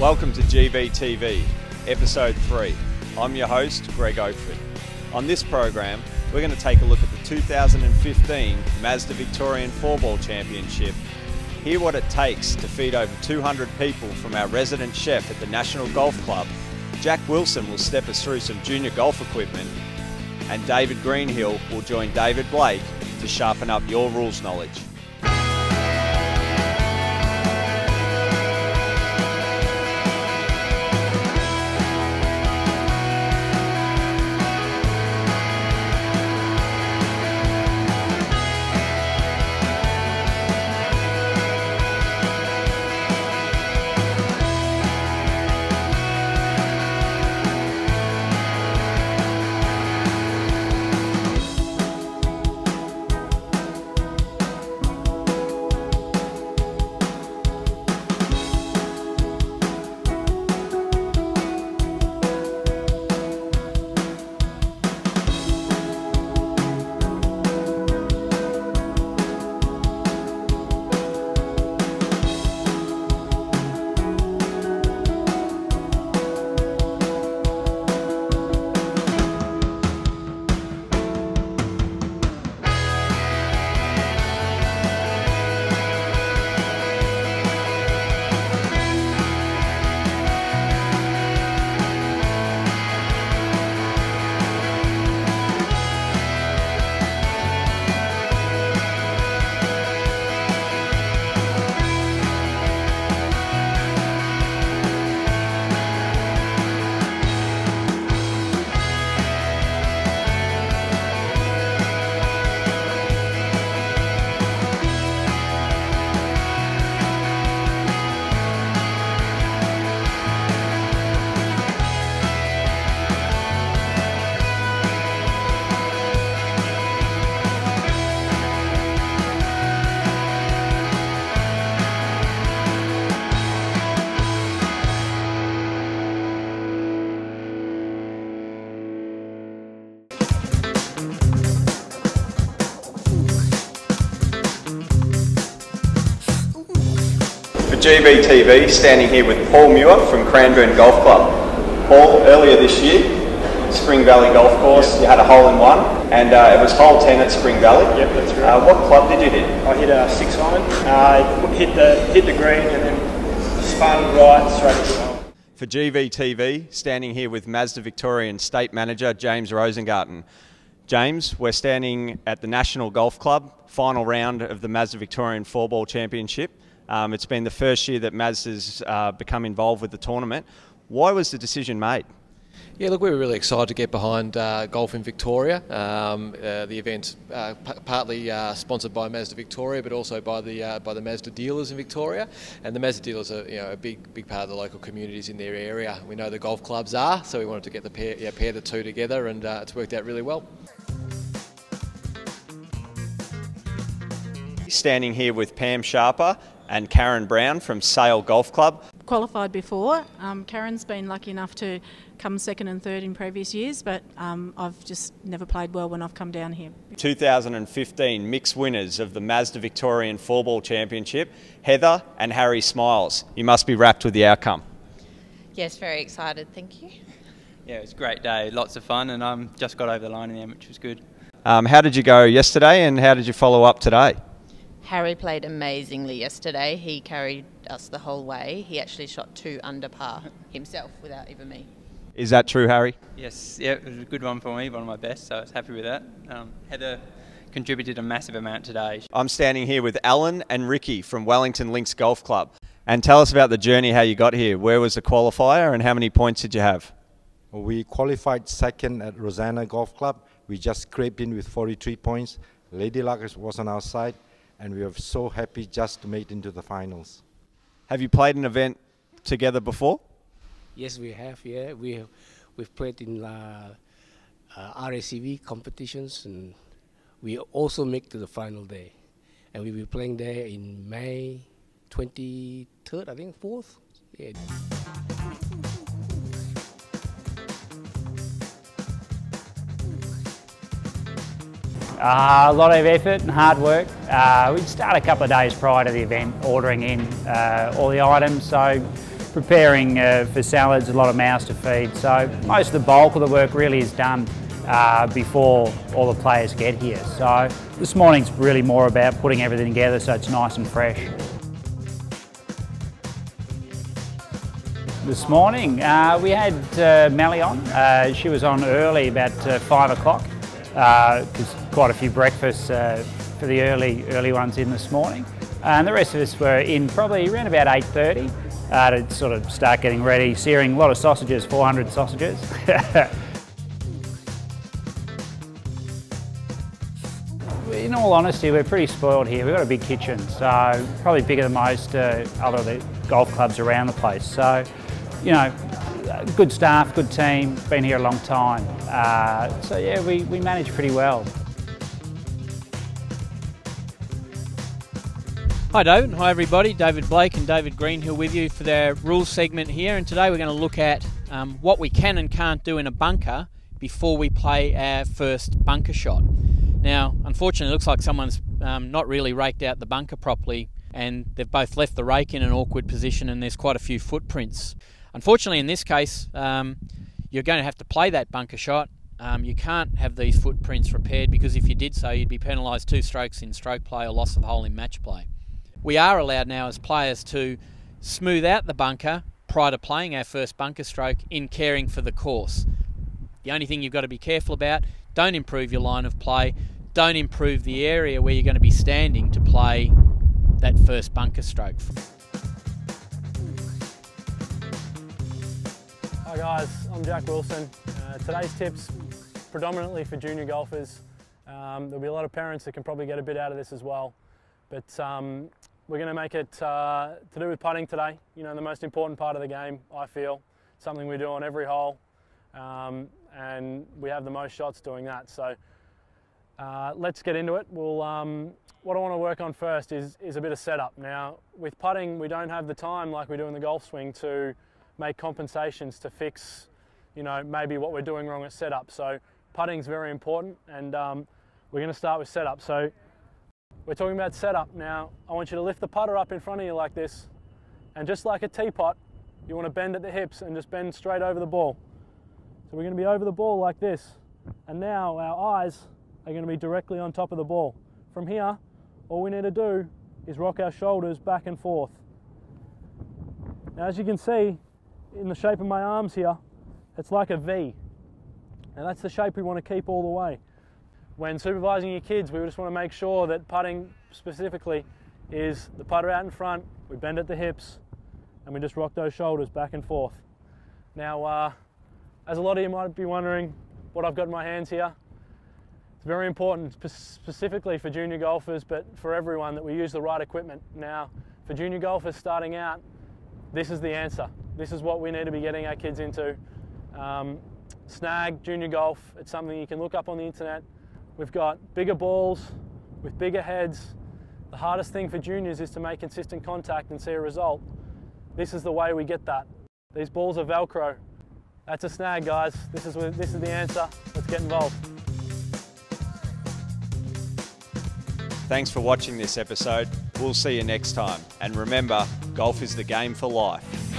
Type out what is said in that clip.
Welcome to GVTV, Episode 3. I'm your host, Greg Oakford. On this program, we're going to take a look at the 2015 Mazda Victorian Four-Ball Championship, hear what it takes to feed over 200 people from our resident chef at the National Golf Club. Jack Wilson will step us through some junior golf equipment, and David Greenhill will join David Blake to sharpen up your rules knowledge. For GVTV, standing here with Paul Muir from Cranbourne Golf Club. Paul, earlier this year, Spring Valley Golf Course, you had a hole-in-one, and it was hole 10 at Spring Valley. Yep, that's right. What club did you hit? I hit a 6-iron, hit the green and then spun right straight to the hole. For GVTV, standing here with Mazda Victorian State Manager James Rosengarten. James, we're standing at the National Golf Club, final round of the Mazda Victorian Four-Ball Championship. It's been the first year that Mazda's become involved with the tournament. Why was the decision made? Yeah, look, we were really excited to get behind golf in Victoria. The event's partly sponsored by Mazda Victoria, but also by the Mazda dealers in Victoria. And the Mazda dealers are, a big part of the local communities in their area. We know the golf clubs are, so we wanted to get the pair the two together, and it's worked out really well. Standing here with Pam Sharper and Karen Brown from Sale Golf Club. Qualified before. Karen's been lucky enough to come second and third in previous years, but I've just never played well when I've come down here. 2015 mixed winners of the Mazda Victorian Four-Ball Championship, Heather and Harry Smiles. You must be wrapped with the outcome. Yes, very excited, thank you. Yeah, it was a great day, lots of fun, and just got over the line in the end, which was good. How did you go yesterday, and how did you follow up today? Harry played amazingly yesterday. He carried us the whole way. He actually shot 2 under par himself without even me. Is that true, Harry? Yes, yeah, it was a good one for me, one of my best, so I was happy with that. Heather contributed a massive amount today. I'm standing here with Alan and Ricky from Wellington Links Golf Club. And tell us about the journey, how you got here. Where was the qualifier and how many points did you have? We qualified second at Rosanna Golf Club. We just scraped in with 43 points. Lady Luck was on our side, and we were so happy just to make it into the finals. Have you played an event together before? Yes, we have. Yeah, we've played in RACV competitions, and we also make to the final day. And we'll be playing there in May 23rd, I think, 4th. Yeah. A lot of effort and hard work. We start a couple of days prior to the event, ordering in all the items. So preparing for salads, a lot of mouths to feed. So most of the bulk of the work really is done before all the players get here. So this morning's really more about putting everything together so it's nice and fresh. This morning we had Melly on. She was on early, about 5 o'clock, because quite a few breakfasts for the early ones in this morning. And the rest of us were in probably around about 8:30 to sort of start getting ready, searing a lot of sausages, 400 sausages. In all honesty, we're pretty spoiled here. We've got a big kitchen, so probably bigger than most other of the golf clubs around the place. So, you know, good staff, good team, been here a long time. So yeah, we manage pretty well. Hi David, hi everybody. David Blake and David Greenhill with you for their rules segment here, and today we're going to look at what we can and can't do in a bunker before we play our first bunker shot. Now, unfortunately, it looks like someone's not really raked out the bunker properly, and they've both left the rake in an awkward position, and there's quite a few footprints. Unfortunately, in this case, you're going to have to play that bunker shot. You can't have these footprints repaired, because if you did so, you'd be penalised 2 strokes in stroke play or loss of hole in match play. We are allowed now as players to smooth out the bunker prior to playing our first bunker stroke in caring for the course. The only thing you've got to be careful about, don't improve your line of play, don't improve the area where you're going to be standing to play that first bunker stroke. Hi guys, I'm Jack Wilson. Today's tips predominantly for junior golfers. There'll be a lot of parents that can probably get a bit out of this as well. But we're going to make it to do with putting today. You know, the most important part of the game, I feel. Something we do on every hole, and we have the most shots doing that. So let's get into it. What I want to work on first is a bit of setup. Now, with putting, we don't have the time like we do in the golf swing to make compensations to fix, you know, maybe what we're doing wrong at setup. So putting's very important, and we're going to start with setup. So we're talking about setup. Now, I want you to lift the putter up in front of you like this, and just like a teapot, you want to bend at the hips and just bend straight over the ball. So we're going to be over the ball like this, and now our eyes are going to be directly on top of the ball. From here, all we need to do is rock our shoulders back and forth. Now, as you can see, in the shape of my arms here, it's like a V. And that's the shape we want to keep all the way. When supervising your kids, we just want to make sure that putting specifically is the putter out in front, we bend at the hips, and we just rock those shoulders back and forth. Now, as a lot of you might be wondering what I've got in my hands here, it's very important, specifically for junior golfers, but for everyone, that we use the right equipment. Now, for junior golfers starting out, this is the answer. This is what we need to be getting our kids into. Snag Junior Golf, it's something you can look up on the internet. We've got bigger balls with bigger heads. The hardest thing for juniors is to make consistent contact and see a result. This is the way we get that. These balls are Velcro. That's a snag, guys. This is the answer. Let's get involved. Thanks for watching this episode. We'll see you next time. And remember, golf is the game for life.